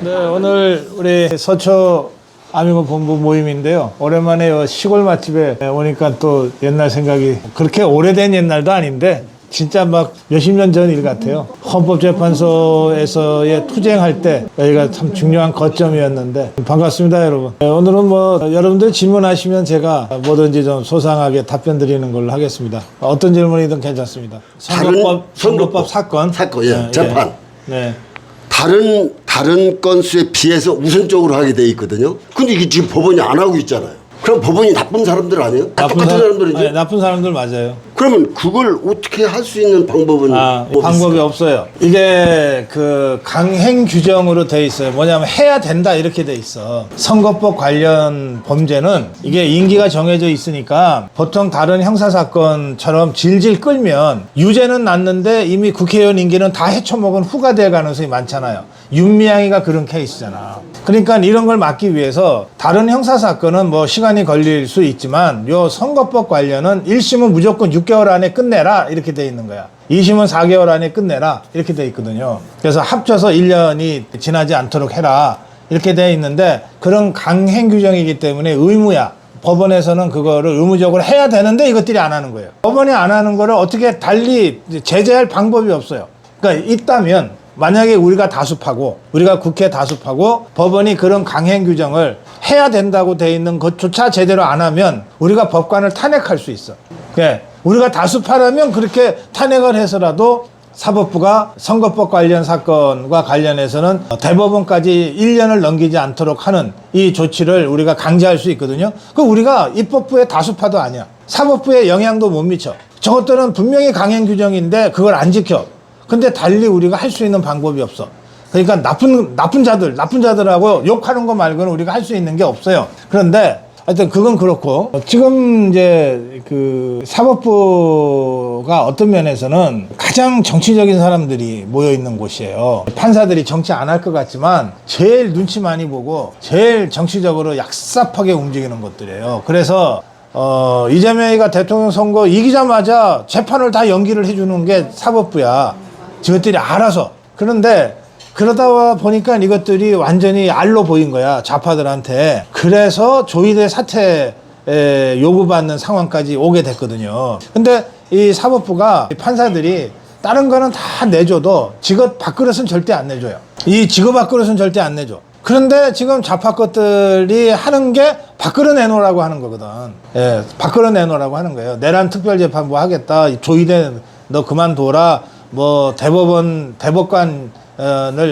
네, 오늘 우리 서초 아미고 본부 모임인데요. 오랜만에 시골 맛집에 오니까 또 옛날 생각이, 그렇게 오래된 옛날도 아닌데 진짜 막 몇십 년 전 일 같아요. 헌법재판소에서의 투쟁할 때 여기가 참 중요한 거점이었는데. 반갑습니다, 여러분. 오늘은 뭐 여러분들 질문하시면 제가 뭐든지 좀 소상하게 답변 드리는 걸로 하겠습니다. 어떤 질문이든 괜찮습니다. 선거법 사건. 예, 재판. 네. 다른 건수에 비해서 우선적으로 하게 돼 있거든요. 근데 이게 지금 법원이 안 하고 있잖아요. 그럼 법원이 나쁜 사람들 아니에요? 똑같은 사람들이죠? 아니, 나쁜 사람들 맞아요. 그러면 그걸 어떻게 할 수 있는 방법은 뭐 방법이 없어요. 이게 그 강행 규정으로 돼 있어요. 뭐냐면 해야 된다 이렇게 돼 있어. 선거법 관련 범죄는 이게 임기가 정해져 있으니까 보통 다른 형사사건처럼 질질 끌면 유죄는 났는데 이미 국회의원 임기는 다 헤쳐먹은 후가 될 가능성이 많잖아요. 윤미향이가 그런 케이스잖아. 그러니까 이런 걸 막기 위해서 다른 형사사건은 뭐 시간이 걸릴 수 있지만 요 선거법 관련은 1심은 무조건 6개월 안에 끝내라 이렇게 돼 있는 거야. 2심은 4개월 안에 끝내라 이렇게 돼 있거든요. 그래서 합쳐서 1년이 지나지 않도록 해라 이렇게 돼 있는데, 그런 강행 규정이기 때문에 의무야. 법원에서는 그거를 의무적으로 해야 되는데 이것들이 안 하는 거예요. 법원이 안 하는 거를 어떻게 달리 제재할 방법이 없어요. 그러니까 있다면, 만약에 우리가 국회 다수파고 법원이 그런 강행 규정을 해야 된다고 돼 있는 것조차 제대로 안 하면 우리가 법관을 탄핵할 수 있어. 네. 우리가 다수파라면 그렇게 탄핵을 해서라도 사법부가 선거법 관련 사건과 관련해서는 대법원까지 1년을 넘기지 않도록 하는 이 조치를 우리가 강제할 수 있거든요. 그 우리가 입법부의 다수파도 아니야. 사법부에 영향도 못 미쳐. 저것들은 분명히 강행 규정인데 그걸 안 지켜. 근데 달리 우리가 할 수 있는 방법이 없어. 그러니까 나쁜 자들하고 욕하는 거 말고는 우리가 할 수 있는 게 없어요. 그런데 하여튼 그건 그렇고, 지금 이제 그 사법부가 어떤 면에서는 가장 정치적인 사람들이 모여 있는 곳이에요. 판사들이 정치 안 할 것 같지만 제일 눈치 많이 보고 제일 정치적으로 얍삽하게 움직이는 것들이에요. 그래서 이재명이가 대통령 선거 이기자마자 재판을 다 연기를 해주는 게 사법부야. 저것들이 알아서. 그런데 그러다 보니까 이것들이 완전히 알로 보인 거야, 좌파들한테. 그래서 조희대 사퇴 요구받는 상황까지 오게 됐거든요. 근데 이 사법부가, 판사들이 다른 거는 다 내줘도 직업 밥그릇은 절대 안 내줘요. 이 직업 밥그릇은 절대 안 내줘. 그런데 지금 좌파 것들이 하는 게 밥그릇 내놓으라고 하는 거거든. 예, 밥그릇 내놓으라고 하는 거예요. 내란 특별재판부 하겠다. 조희대 너 그만둬라. 뭐 대법관을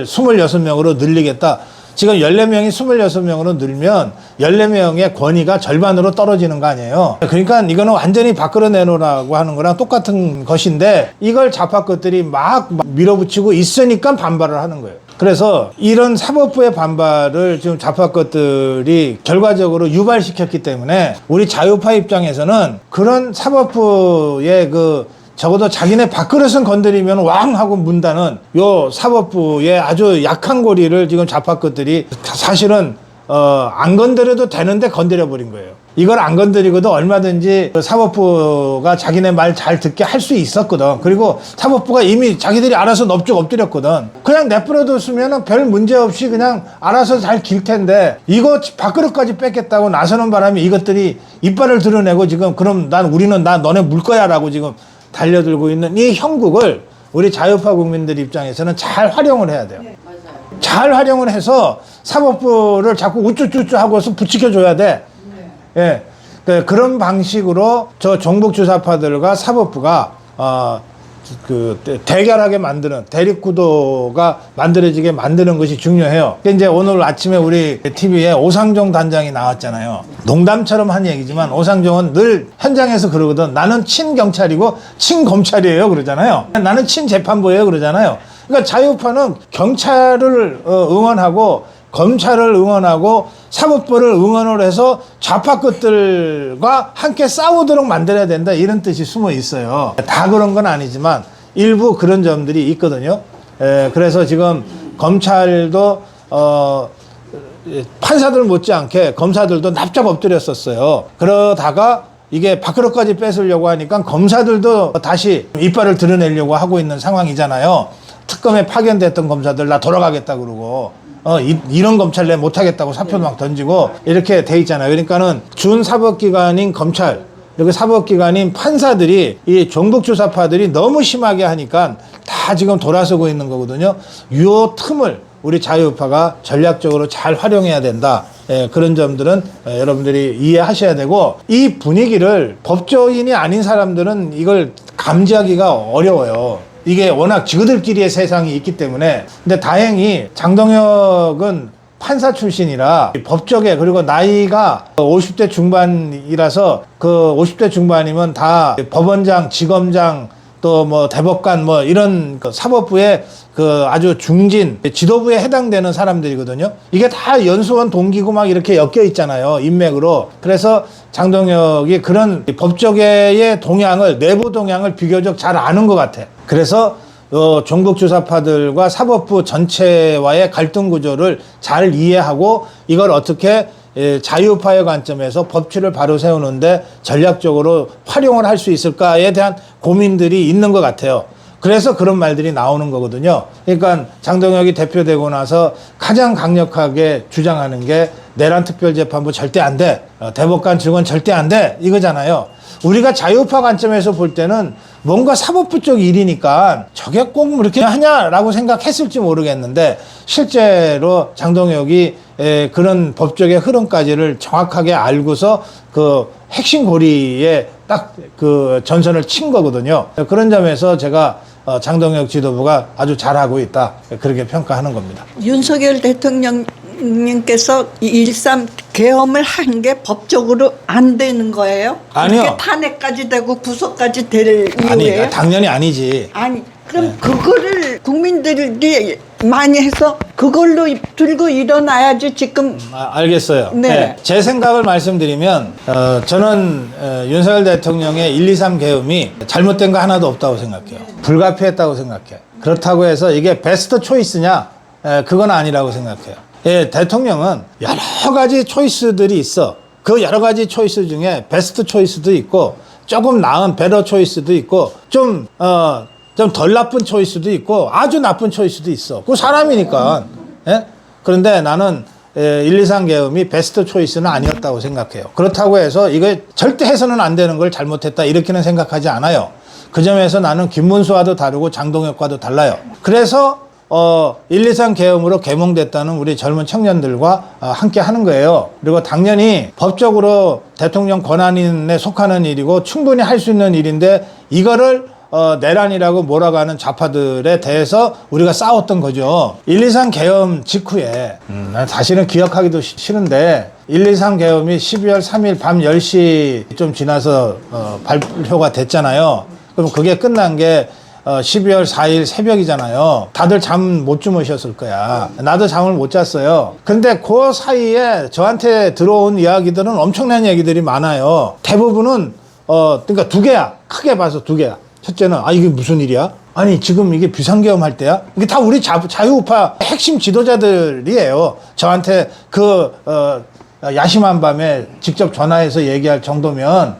26명으로 늘리겠다. 지금 14명이 26명으로 늘면 14명의 권위가 절반으로 떨어지는 거 아니에요. 그러니까 이거는 완전히 밖으로 내놓으라고 하는 거랑 똑같은 것인데, 이걸 좌파 것들이 막 밀어붙이고 있으니까 반발을 하는 거예요. 그래서 이런 사법부의 반발을 지금 좌파 것들이 결과적으로 유발시켰기 때문에 우리 자유파 입장에서는 그런 사법부의 적어도 자기네 밥그릇은 건드리면 왕 하고 문다는 요 사법부의 아주 약한 고리를 지금 좌파 것들이 사실은 안 건드려도 되는데 건드려 버린 거예요. 이걸 안 건드리고도 얼마든지 사법부가 자기네 말 잘 듣게 할 수 있었거든. 그리고 사법부가 이미 자기들이 알아서 넙죽 엎드렸거든. 그냥 내버려뒀으면 별 문제 없이 그냥 알아서 잘 길 텐데, 이거 밥그릇까지 뺏겠다고 나서는 바람에 이것들이 이빨을 드러내고 지금 그럼 우리는 너네 물 거야 라고 지금 달려들고 있는 이 형국을 우리 자유파 국민들 입장에서는 잘 활용을 해야 돼요. 네, 맞아요. 잘 활용을 해서 사법부를 자꾸 우쭈쭈쭈 하고서 부추겨줘야 돼. 네. 예. 그런 방식으로 저 종북주사파들과 사법부가 대결하게 만드는, 대립구도가 만들어지게 만드는 것이 중요해요. 이제 오늘 아침에 우리 TV에 오상종 단장이 나왔잖아요. 농담처럼 한 얘기지만 오상종은 늘 현장에서 그러거든. 나는 친경찰이고 친검찰이에요 그러잖아요. 나는 친재판부예요 그러잖아요. 그러니까 자유파는 경찰을 응원하고 검찰을 응원하고 사법부를 응원을 해서 좌파 것들과 함께 싸우도록 만들어야 된다, 이런 뜻이 숨어 있어요. 다 그런 건 아니지만 일부 그런 점들이 있거든요. 그래서 지금 검찰도 판사들 못지않게 검사들도 납작 엎드렸었어요. 그러다가 이게 밥그릇까지 뺏으려고 하니까 검사들도 다시 이빨을 드러내려고 하고 있는 상황이잖아요. 특검에 파견됐던 검사들 나 돌아가겠다 그러고 이런 검찰 내 못하겠다고 사표 막 던지고 이렇게 돼 있잖아요. 그러니까는 준 사법기관인 검찰 그리고 사법기관인 판사들이 이 종북주사파들이 너무 심하게 하니까 다 지금 돌아서고 있는 거거든요. 요 틈을 우리 자유우파가 전략적으로 잘 활용해야 된다. 예, 그런 점들은 여러분들이 이해하셔야 되고 이 분위기를 법조인이 아닌 사람들은 이걸 감지하기가 어려워요. 이게 워낙 지그들끼리의 세상이 있기 때문에. 근데 다행히 장동혁은 판사 출신이라 법조계 그리고 나이가 50대 중반이라서 그 50대 중반이면 다 법원장, 지검장 또 뭐 대법관 뭐 이런 그 사법부의 그 아주 중진 지도부에 해당되는 사람들이거든요. 이게 다 연수원 동기고 막 이렇게 엮여 있잖아요. 인맥으로. 그래서 장동혁이 그런 법조계의 동향을 내부 동향을 비교적 잘 아는 것 같아. 그래서 종북주사파들과 사법부 전체와의 갈등 구조를 잘 이해하고 이걸 어떻게 자유파의 관점에서 법치를 바로 세우는데 전략적으로 활용을 할 수 있을까에 대한 고민들이 있는 것 같아요. 그래서 그런 말들이 나오는 거거든요. 그러니까 장동혁이 대표되고 나서 가장 강력하게 주장하는 게 내란 특별재판부 절대 안 돼. 대법관 증언 절대 안 돼. 이거잖아요. 우리가 자유파 관점에서 볼 때는 뭔가 사법부 쪽 일이니까 저게 꼭 이렇게 하냐라고 생각했을지 모르겠는데 실제로 장동혁이 그런 법적의 흐름까지를 정확하게 알고서 그 핵심 고리에 딱 그 전선을 친 거거든요. 그런 점에서 제가 장동혁 지도부가 아주 잘하고 있다. 그렇게 평가하는 겁니다. 윤석열 대통령님께서 1.3 계엄을 한 게 법적으로 안 되는 거예요? 아니요. 그렇게 탄핵까지 되고 구속까지 될 아니, 이유예요? 당연히 아니지. 아니, 그럼 그거를 국민들이 많이 해서 그걸로 들고 일어나야지 지금. 알겠어요. 네. 네. 제 생각을 말씀드리면 저는 윤석열 대통령의 1.2.3 계엄이 잘못된 거 하나도 없다고 생각해요. 불가피했다고 생각해요. 그렇다고 해서 이게 베스트 초이스냐? 그건 아니라고 생각해요. 예, 대통령은 여러 가지 초이스들이 있어. 그 여러 가지 초이스 중에 베스트 초이스도 있고 조금 나은 베러 초이스도 있고 좀 덜 나쁜 초이스도 있고 아주 나쁜 초이스도 있어. 그 사람이니까. 예? 그런데 나는 1.2.3 계엄이 베스트 초이스는 아니었다고 생각해요. 그렇다고 해서 이거 절대 해서는 안 되는 걸 잘못했다 이렇게는 생각하지 않아요. 그 점에서 나는 김문수와도 다르고 장동혁과도 달라요. 그래서 1.2.3 계엄으로 계몽됐다는 우리 젊은 청년들과 함께 하는 거예요. 그리고 당연히 법적으로 대통령 권한인에 속하는 일이고 충분히 할 수 있는 일인데 이거를 내란이라고 몰아가는 좌파들에 대해서 우리가 싸웠던 거죠. 1.2.3 계엄 직후에 난 사실은 기억하기도 싫은데 1.2.3 계엄이 12월 3일 밤 10시 좀 지나서 발표가 됐잖아요. 그럼 그게 끝난 게 12월 4일 새벽이잖아요. 다들 잠 못 주무셨을 거야. 나도 잠을 못 잤어요. 근데 그 사이에 저한테 들어온 이야기들은 엄청난 얘기들이 많아요. 대부분은 그러니까 두 개야. 크게 봐서 두 개야. 첫째는 이게 무슨 일이야? 아니 지금 이게 비상계엄 할 때야? 이게 다 우리 자유우파 핵심 지도자들이에요. 저한테 그 야심한 밤에 직접 전화해서 얘기할 정도면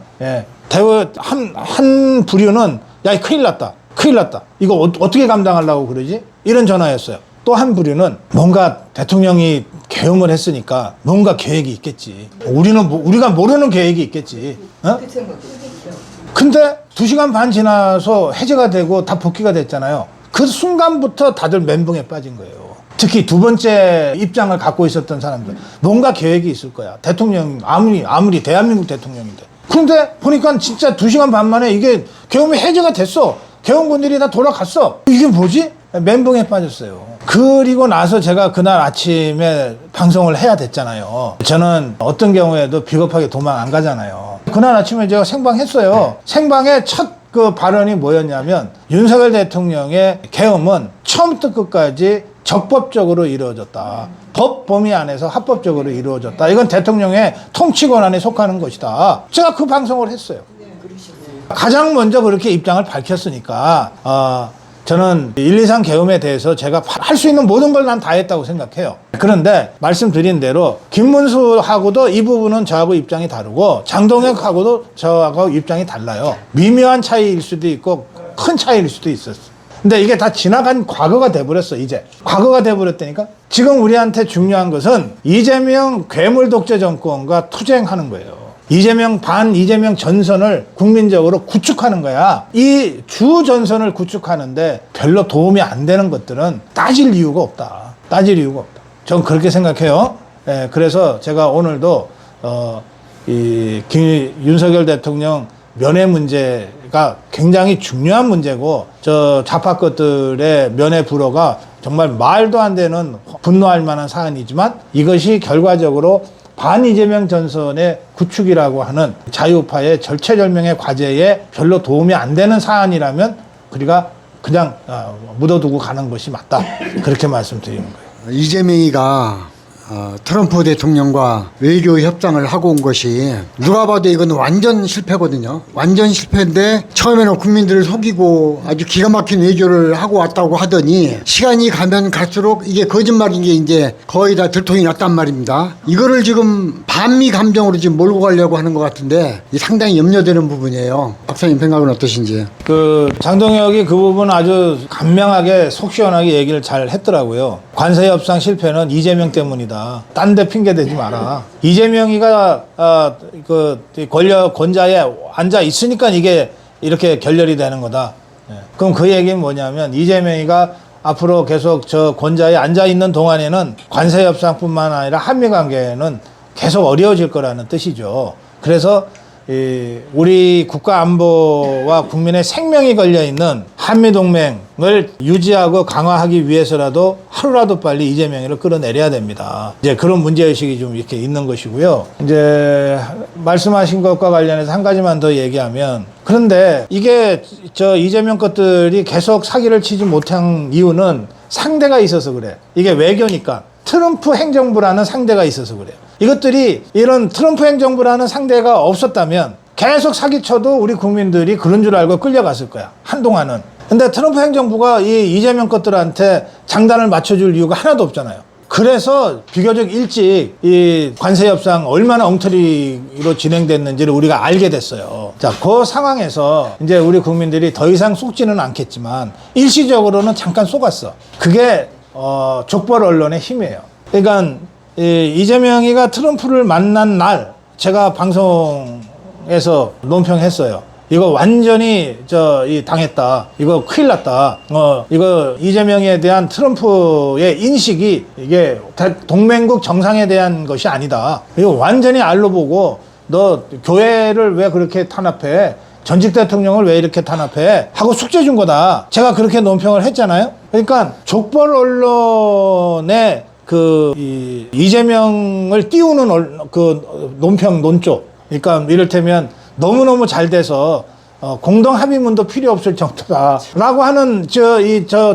한 부류는 야 큰일 났다. 큰일 났다. 이거 어떻게 감당하려고 그러지? 이런 전화였어요. 또 한 부류는 뭔가 대통령이 계엄을 했으니까 뭔가 계획이 있겠지. 우리가 모르는 계획이 있겠지. 근데 2시간 반 지나서 해제가 되고 다 복귀가 됐잖아요. 그 순간부터 다들 멘붕에 빠진 거예요. 특히 두 번째 입장을 갖고 있었던 사람들. 뭔가 계획이 있을 거야. 대통령 아무리 대한민국 대통령인데. 근데 보니까 진짜 2시간 반 만에 이게 계엄이 해제가 됐어. 계엄군들이 다 돌아갔어. 이게 뭐지? 멘붕에 빠졌어요. 그리고 나서 제가 그날 아침에 방송을 해야 됐잖아요. 저는 어떤 경우에도 비겁하게 도망 안 가잖아요. 그날 아침에 제가 생방했어요. 생방의 첫 그 발언이 뭐였냐면 윤석열 대통령의 계엄은 처음부터 끝까지 적법적으로 이루어졌다. 법 범위 안에서 합법적으로 이루어졌다. 이건 대통령의 통치 권한에 속하는 것이다. 제가 그 방송을 했어요. 가장 먼저 그렇게 입장을 밝혔으니까 저는 1, 2, 3 계엄에 대해서 제가 할 수 있는 모든 걸 난 다 했다고 생각해요. 그런데 말씀드린 대로 김문수하고도 이 부분은 저하고 입장이 다르고 장동혁하고도 저하고 입장이 달라요. 미묘한 차이일 수도 있고 큰 차이일 수도 있었어. 근데 이게 다 지나간 과거가 돼버렸어. 이제 과거가 돼버렸다니까. 지금 우리한테 중요한 것은 이재명 괴물 독재 정권과 투쟁하는 거예요. 이재명 전선을 국민적으로 구축하는 거야. 이 주 전선을 구축하는데 별로 도움이 안 되는 것들은 따질 이유가 없다. 따질 이유가 없다. 전 그렇게 생각해요. 예, 그래서 제가 오늘도 윤석열 대통령 면회 문제가 굉장히 중요한 문제고, 저 좌파 것들의 면회 불허가 정말 말도 안 되는 분노할 만한 사안이지만, 이것이 결과적으로 반 이재명 전선의 구축이라고 하는 자유파의 절체절명의 과제에 별로 도움이 안 되는 사안이라면 우리가 그냥 묻어두고 가는 것이 맞다. 그렇게 말씀드리는 거예요. 이재명이가 트럼프 대통령과 외교 협상을 하고 온 것이 누가 봐도 이건 완전 실패거든요. 완전 실패인데 처음에는 국민들을 속이고 아주 기가 막힌 외교를 하고 왔다고 하더니 시간이 가면 갈수록 이게 거짓말인 게 이제 거의 다 들통이 났단 말입니다. 이거를 지금 반미 감정으로 지금 몰고 가려고 하는 것 같은데 상당히 염려되는 부분이에요. 박사님 생각은 어떠신지? 장동혁이 그 부분 아주 간명하게 속 시원하게 얘기를 잘 했더라고요. 관세 협상 실패는 이재명 때문이다. 딴 데 핑계 대지 마라. 이재명이가 권자에 앉아 있으니까 이게 이렇게 결렬이 되는 거다. 그럼 그 얘기는 뭐냐면 이재명이가 앞으로 계속 저 권자에 앉아 있는 동안에는 관세 협상뿐만 아니라 한미 관계는 계속 어려워질 거라는 뜻이죠. 그래서 우리 국가 안보와 국민의 생명이 걸려 있는 한미 동맹을 유지하고 강화하기 위해서라도 하루라도 빨리 이재명이를 끌어내려야 됩니다. 이제 그런 문제의식이 좀 이렇게 있는 것이고요. 이제 말씀하신 것과 관련해서 한 가지만 더 얘기하면, 그런데 이게 저 이재명 것들이 계속 사기를 치지 못한 이유는 상대가 있어서 그래. 이게 외교니까. 트럼프 행정부라는 상대가 있어서 그래요. 이것들이 이런 트럼프 행정부라는 상대가 없었다면 계속 사기쳐도 우리 국민들이 그런 줄 알고 끌려갔을 거야. 한동안은. 근데 트럼프 행정부가 이 이재명 것들한테 장단을 맞춰줄 이유가 하나도 없잖아요. 그래서 비교적 일찍 이 관세 협상 얼마나 엉터리로 진행됐는지를 우리가 알게 됐어요. 자, 그 상황에서 이제 우리 국민들이 더 이상 속지는 않겠지만 일시적으로는 잠깐 속았어. 그게 족벌 언론의 힘이에요. 그러니까 이재명이가 트럼프를 만난 날 제가 방송에서 논평했어요. 이거 완전히 당했다. 이거 큰일 났다. 이거 이재명에 대한 트럼프의 인식이 이게 동맹국 정상에 대한 것이 아니다. 이거 완전히 알로 보고 너 교회를 왜 그렇게 탄압해? 전직 대통령을 왜 이렇게 탄압해? 하고 숙제 준 거다. 제가 그렇게 논평을 했잖아요. 그러니까 족벌 언론의 이재명을 띄우는 논평, 논조. 그러니까 이를테면 너무너무 잘 돼서 공동 합의문도 필요 없을 정도다. 라고 하는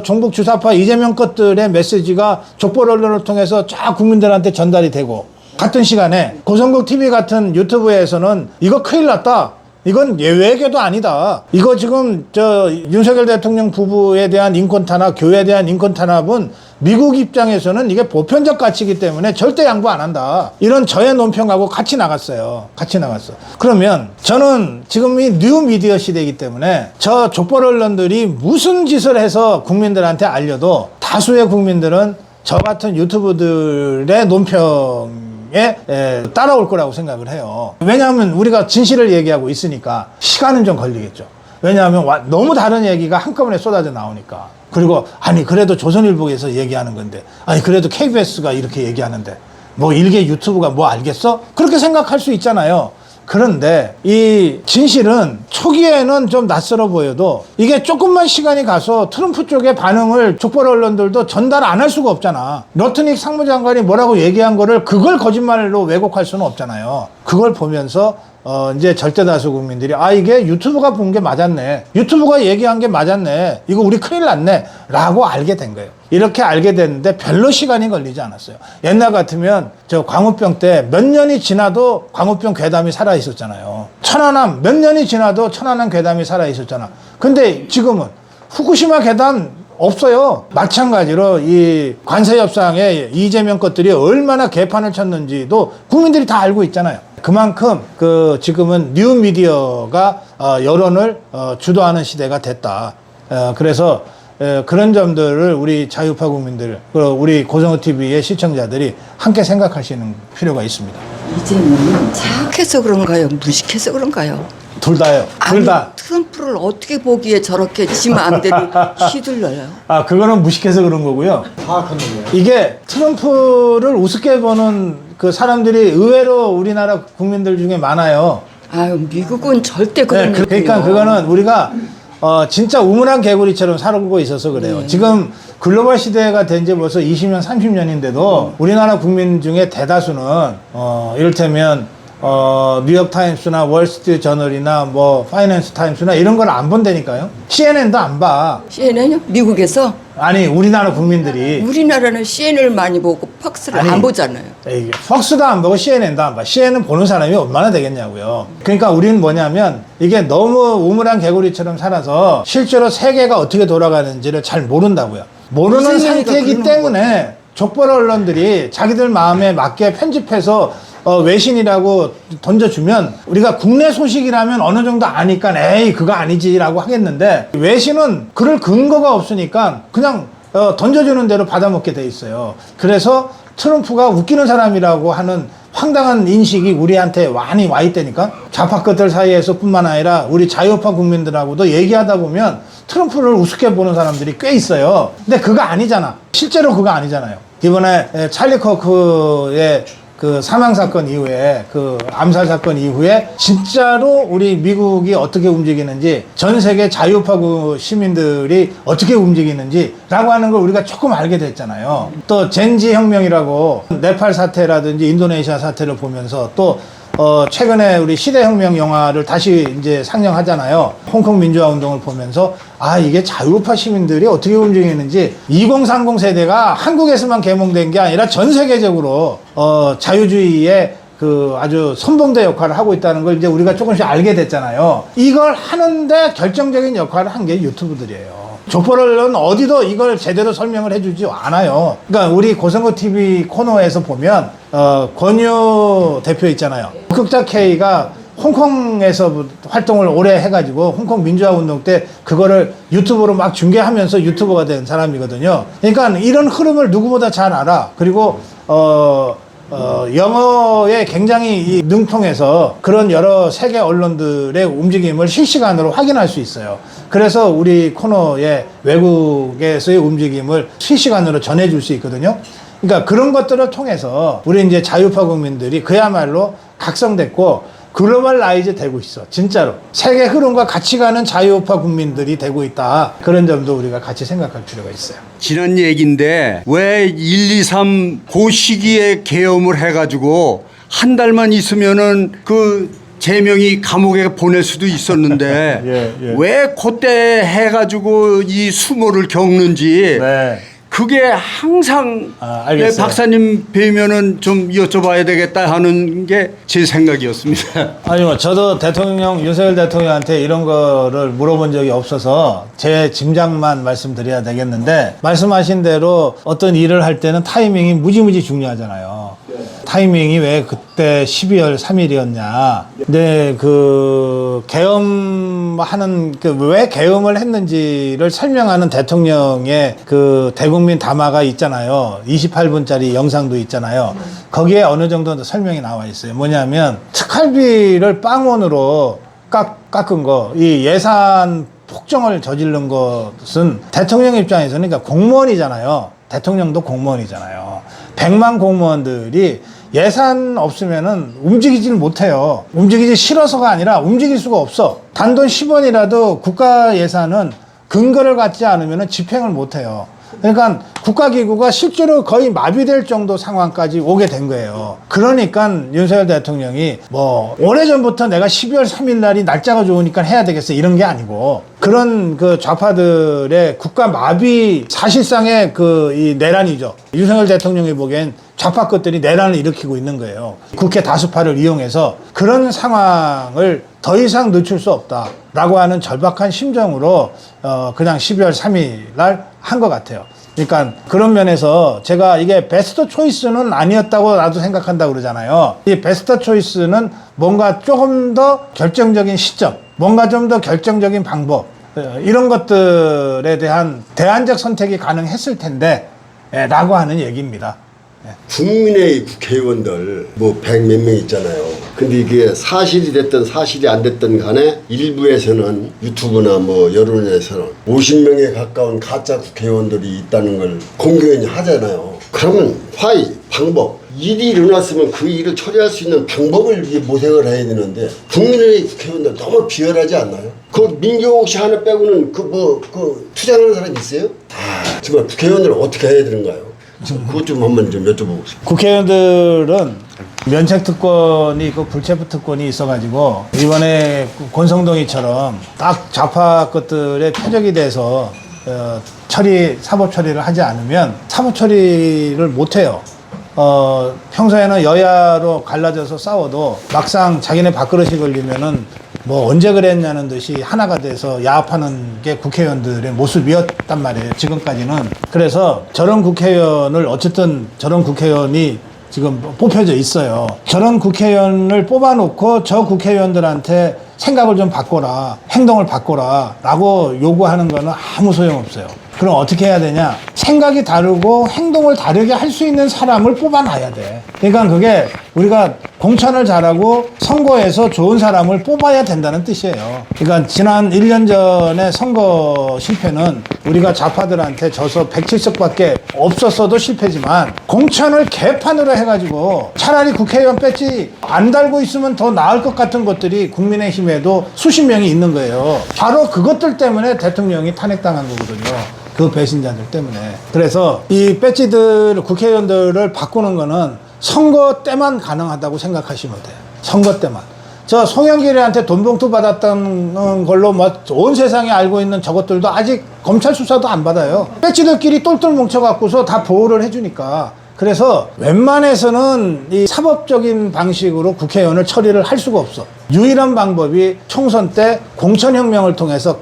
종북 주사파 이재명 것들의 메시지가 족벌 언론을 통해서 쫙 국민들한테 전달이 되고, 같은 시간에 고성국 TV 같은 유튜브에서는 이거 큰일 났다. 이건 외교도 아니다. 이거 지금 윤석열 대통령 부부에 대한 인권 탄압, 교회에 대한 인권 탄압은 미국 입장에서는 이게 보편적 가치이기 때문에 절대 양보 안 한다. 이런 저의 논평하고 같이 나갔어요. 같이 나갔어. 그러면 저는 지금 이 뉴 미디어 시대이기 때문에 저 족벌 언론들이 무슨 짓을 해서 국민들한테 알려도 다수의 국민들은 저 같은 유튜브들의 논평 따라올 거라고 생각을 해요. 왜냐하면 우리가 진실을 얘기하고 있으니까 시간은 좀 걸리겠죠. 왜냐하면 너무 다른 얘기가 한꺼번에 쏟아져 나오니까. 그리고 그래도 조선일보에서 얘기하는 건데, 그래도 KBS가 이렇게 얘기하는데 뭐 일개 유튜브가 뭐 알겠어? 그렇게 생각할 수 있잖아요. 그런데 이 진실은 초기에는 좀 낯설어 보여도 이게 조금만 시간이 가서 트럼프 쪽의 반응을 족벌 언론들도 전달 안 할 수가 없잖아. 러트닉 상무장관이 뭐라고 얘기한 거를 그걸 거짓말로 왜곡할 수는 없잖아요. 그걸 보면서 이제 절대다수 국민들이 이게 유튜브가 본 게 맞았네. 유튜브가 얘기한 게 맞았네. 이거 우리 큰일 났네. 라고 알게 된 거예요. 이렇게 알게 됐는데 별로 시간이 걸리지 않았어요. 옛날 같으면 광우병 때 몇 년이 지나도 광우병 괴담이 살아 있었잖아요. 천안함 몇 년이 지나도 천안함 괴담이 살아 있었잖아. 근데 지금은 후쿠시마 계단 없어요. 마찬가지로 이 관세 협상에 이재명 것들이 얼마나 개판을 쳤는지도 국민들이 다 알고 있잖아요. 그만큼 그 지금은 뉴 미디어가 여론을 주도하는 시대가 됐다. 그래서 그런 점들을 우리 자유파 국민들, 그리고 우리 고성호 TV의 시청자들이 함께 생각하시는 필요가 있습니다. 이재명은 착해서 그런가요? 무식해서 그런가요? 둘 다요. 둘 아니, 다. 트럼프를 어떻게 보기에 저렇게 지 마음대로 휘둘러요? 아, 그거는 무식해서 그런 거고요. 파악한 거예요. 이게 트럼프를 우습게 보는 그 사람들이 의외로 우리나라 국민들 중에 많아요. 아유, 미국은 절대 그런 일 그러니까 그거는 우리가 진짜 우물안 개구리처럼 살고 있어서 그래요. 지금 글로벌 시대가 된 지 벌써 20년, 30년인데도 우리나라 국민 중에 대다수는 이를테면 뉴욕타임스나 월스트리트 저널이나 뭐 파이낸스 타임스나 이런 걸 안 본다니까요. CNN도 안 봐. CNN요? 미국에서? 아니, 우리나라 국민들이. 우리나라는 CNN을 많이 보고 팍스를 아니, 안 보잖아요. 이게 폭스도 안 보고 CNN도 안 봐. CNN 보는 사람이 얼마나 되겠냐고요. 그러니까 우리는 뭐냐면 이게 너무 우물안 개구리처럼 살아서 실제로 세계가 어떻게 돌아가는지를 잘 모른다고요. 모르는 무슨 얘기가 상태이기 그런 때문에 족벌 언론들이 자기들 마음에 맞게 편집해서 외신이라고 던져주면 우리가 국내 소식이라면 어느 정도 아니까 에이 그거 아니지라고 하겠는데, 외신은 그럴 근거가 없으니까 그냥 던져주는 대로 받아먹게 돼 있어요. 그래서 트럼프가 웃기는 사람이라고 하는 황당한 인식이 우리한테 많이 와 있다니까. 좌파 끝들 사이에서 뿐만 아니라 우리 자유파 국민들하고도 얘기하다 보면 트럼프를 우습게 보는 사람들이 꽤 있어요. 근데 그거 아니잖아. 실제로 그거 아니잖아요. 이번에 찰리 커크의 그 사망 사건 이후에, 그 암살 사건 이후에 진짜로 우리 미국이 어떻게 움직이는지, 전 세계 자유파 시민들이 어떻게 움직이는지라고 하는 걸 우리가 조금 알게 됐잖아요. 또 젠지 혁명이라고 네팔 사태라든지 인도네시아 사태를 보면서 또 최근에 우리 시대혁명 영화를 다시 이제 상영하잖아요. 홍콩 민주화 운동을 보면서 아, 이게 자유파 시민들이 어떻게 움직이는지, 2030 세대가 한국에서만 계몽된 게 아니라 전 세계적으로 자유주의의 그 아주 선봉대 역할을 하고 있다는 걸 이제 우리가 조금씩 알게 됐잖아요. 이걸 하는데 결정적인 역할을 한 게 유튜브들이에요. 족벌 언론 어디도 이걸 제대로 설명을 해주지 않아요. 그러니까 우리 고성호 TV 코너에서 보면 권유 대표 있잖아요. 극자 K가 홍콩에서 활동을 오래 해가지고 홍콩 민주화 운동 때 그거를 유튜브로 막 중계하면서 유튜버가 된 사람이거든요. 그러니까 이런 흐름을 누구보다 잘 알아. 그리고 영어에 굉장히 능통해서 그런 여러 세계 언론들의 움직임을 실시간으로 확인할 수 있어요. 그래서 우리 코너에 외국에서의 움직임을 실시간으로 전해줄 수 있거든요. 그러니까 그런 것들을 통해서 우리 이제 자유파 국민들이 그야말로 각성됐고 글로벌라이즈 되고 있어. 진짜로 세계 흐름과 같이 가는 자유파 국민들이 되고 있다. 그런 점도 우리가 같이 생각할 필요가 있어요. 지난 얘기인데 왜 1, 2, 3 그 시기에 계엄을 해가지고 한 달만 있으면은 그 제명이 감옥에 보낼 수도 있었는데 예. 왜 그때 해가지고 이 수모를 겪는지 네. 그게 항상 알겠어요. 박사님 뵈면은 좀 여쭤봐야 되겠다 하는 게 제 생각이었습니다. 아니 뭐 저도 윤석열 대통령한테 이런 거를 물어본 적이 없어서 제 짐작만 말씀드려야 되겠는데, 말씀하신 대로 어떤 일을 할 때는 타이밍이 무지무지 중요하잖아요. 타이밍이 왜 그때 12월 3일이었냐. 근데 그 계엄하는 왜 계엄을 했는지를 설명하는 대통령의 그 대국민 담화가 있잖아요. 28분짜리 영상도 있잖아요. 거기에 어느 정도 설명이 나와 있어요. 뭐냐면 특활비를 빵원으로 깎은 거, 이 예산 폭정을 저지른 것은 대통령 입장에서는, 그러니까 공무원이잖아요. 대통령도 공무원이잖아요. 100만 공무원들이 예산 없으면은 움직이질 못해요. 움직이기 싫어서가 아니라 움직일 수가 없어. 단돈 10원이라도 국가 예산은 근거를 갖지 않으면은 집행을 못해요. 그러니까 국가기구가 실제로 거의 마비될 정도 상황까지 오게 된 거예요. 그러니까 윤석열 대통령이 뭐 오래전부터 내가 12월 3일 날이 날짜가 좋으니까 해야 되겠어 이런 게 아니고, 그런 그 좌파들의 국가 마비 사실상의 그 이 내란이죠. 윤석열 대통령이 보기엔 좌파 것들이 내란을 일으키고 있는 거예요. 국회 다수파를 이용해서 그런 상황을 더 이상 늦출 수 없다라고 하는 절박한 심정으로 그냥 12월 3일 날 한 것 같아요. 그러니까 그런 면에서 제가 이게 베스트 초이스는 아니었다고 나도 생각한다고 그러잖아요. 이 베스트 초이스는 뭔가 조금 더 결정적인 시점, 뭔가 좀 더 결정적인 방법, 이런 것들에 대한 대안적 선택이 가능했을 텐데 라고 하는 얘기입니다. 국민의 국회의원들 뭐 100몇 명 있잖아요. 근데 이게 사실이 됐든 사실이 안 됐든 간에 일부에서는 유튜브나 뭐 여론에서는 50명에 가까운 가짜 국회의원들이 있다는 걸 공개연히 하잖아요. 그러면 방법 일이 일어났으면 그 일을 처리할 수 있는 방법을 이게 모색을 해야 되는데 국민의 국회의원들 너무 비열하지 않나요? 그 민경욱 씨 하나 빼고는 그 투쟁하는 사람 있어요? 정말 국회의원들은 어떻게 해야 되는가요? 그것 좀 한번 좀 여쭤보고 싶어요. 국회의원들은 면책특권이 있고 불체포특권이 있어가지고 이번에 권성동이처럼 딱 좌파 것들의 표적이 돼서 사법 처리를 하지 않으면 사법 처리를 못해요. 평소에는 여야로 갈라져서 싸워도 막상 자기네 밥그릇이 걸리면은 뭐 언제 그랬냐는 듯이 하나가 돼서 야합하는 게 국회의원들의 모습이었단 말이에요. 지금까지는. 그래서 저런 국회의원을 어쨌든 저런 국회의원이 지금 뽑혀져 있어요. 저런 국회의원을 뽑아놓고 저 국회의원들한테 생각을 좀 바꿔라, 행동을 바꿔라 라고 요구하는 거는 아무 소용없어요. 그럼 어떻게 해야 되냐? 생각이 다르고 행동을 다르게 할 수 있는 사람을 뽑아놔야 돼. 그러니까 그게 우리가 공천을 잘하고 선거에서 좋은 사람을 뽑아야 된다는 뜻이에요. 그러니까 지난 1년 전에 선거 실패는 우리가 좌파들한테 져서 107석밖에 없었어도 실패지만 공천을 개판으로 해가지고 차라리 국회의원 배지 안 달고 있으면 더 나을 것 같은 것들이 국민의힘에도 수십 명이 있는 거예요. 바로 그것들 때문에 대통령이 탄핵당한 거거든요. 그 배신자들 때문에. 그래서 이 배지들 국회의원들을 바꾸는 거는 선거 때만 가능하다고 생각하시면 돼요. 선거 때만. 저 송영길한테 돈봉투 받았다는 걸로 뭐 온 세상에 알고 있는 저것들도 아직 검찰 수사도 안 받아요. 배지들끼리 똘똘 뭉쳐갖고서 다 보호를 해주니까. 그래서 웬만해서는 이 사법적인 방식으로 국회의원을 처리를 할 수가 없어. 유일한 방법이 총선 때 공천혁명을 통해서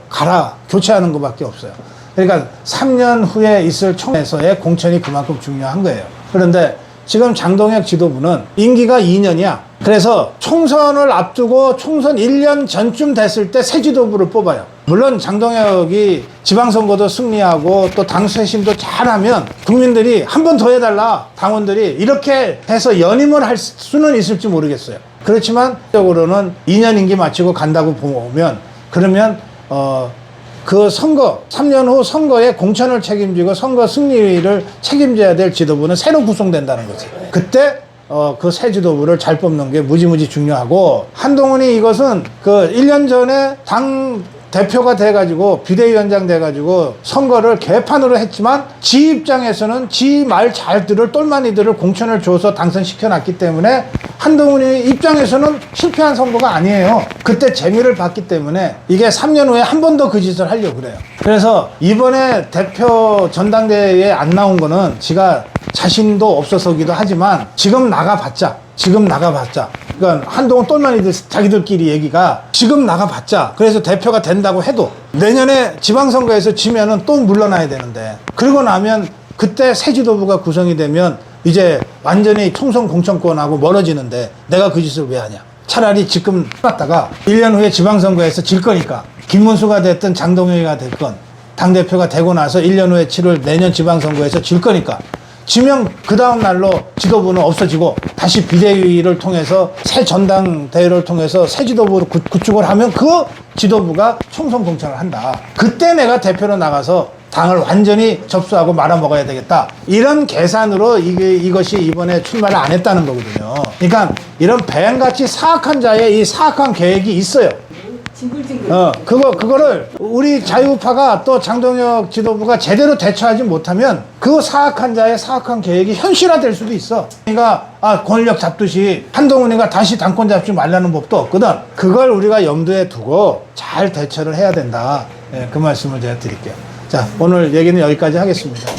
교체하는 것밖에 없어요. 그러니까 3년 후에 있을 총선에서의 공천이 그만큼 중요한 거예요. 그런데 지금 장동혁 지도부는 임기가 2년이야. 그래서 총선을 앞두고 총선 1년 전쯤 됐을 때 새 지도부를 뽑아요. 물론 장동혁이 지방선거도 승리하고 또 당수회심도 잘하면 국민들이 한 번 더 해달라, 당원들이 이렇게 해서 연임을 할 수는 있을지 모르겠어요. 그렇지만 적으로는 2년 임기 마치고 간다고 보면 그러면 그 선거 3년 후 선거에 공천을 책임지고 선거 승리를 책임져야 될 지도부는 새로 구성된다는 거지. 그때 그 새 지도부를 잘 뽑는 게 무지무지 중요하고, 한동훈이 이것은 그 1년 전에 당 대표가 돼가지고 비대위원장 돼가지고 선거를 개판으로 했지만 지 입장에서는 지 말 잘 들을 똘마니들을 공천을 줘서 당선시켜놨기 때문에 한동훈이 입장에서는 실패한 선거가 아니에요. 그때 재미를 봤기 때문에 이게 3년 후에 한 번 더 그 짓을 하려고 그래요. 그래서 이번에 대표 전당대회에 안 나온 거는 지가 자신도 없어서기도 하지만 지금 나가봤자 그러니까 한동훈 똘마니들 자기들끼리 얘기가 지금 나가봤자, 그래서 대표가 된다고 해도 내년에 지방선거에서 지면은 또 물러나야 되는데, 그러고 나면 그때 새 지도부가 구성이 되면 이제 완전히 총선 공천권하고 멀어지는데 내가 그 짓을 왜 하냐. 차라리 지금 해놨다가 1년 후에 지방선거에서 질 거니까 김문수가 됐든 장동혁이가 됐건 당대표가 되고 나서 1년 후에 치를 내년 지방선거에서 질 거니까 지면 그 다음 날로 지도부는 없어지고 다시 비대위를 통해서 새 전당대회를 통해서 새 지도부를 구축을 하면 그 지도부가 총선 공천을 한다. 그때 내가 대표로 나가서 당을 완전히 접수하고 말아먹어야 되겠다. 이런 계산으로 이것이 이번에 출마를 안 했다는 거거든요. 그러니까 이런 뱀같이 사악한 자의 이 사악한 계획이 있어요. 그거를 우리 자유파가 또 장동혁 지도부가 제대로 대처하지 못하면 그 사악한 자의 사악한 계획이 현실화될 수도 있어. 그러니까 권력 잡듯이 한동훈이가 다시 당권 잡지 말라는 법도 없거든. 그걸 우리가 염두에 두고 잘 대처를 해야 된다. 그 말씀을 제가 드릴게요. 자, 오늘 얘기는 여기까지 하겠습니다.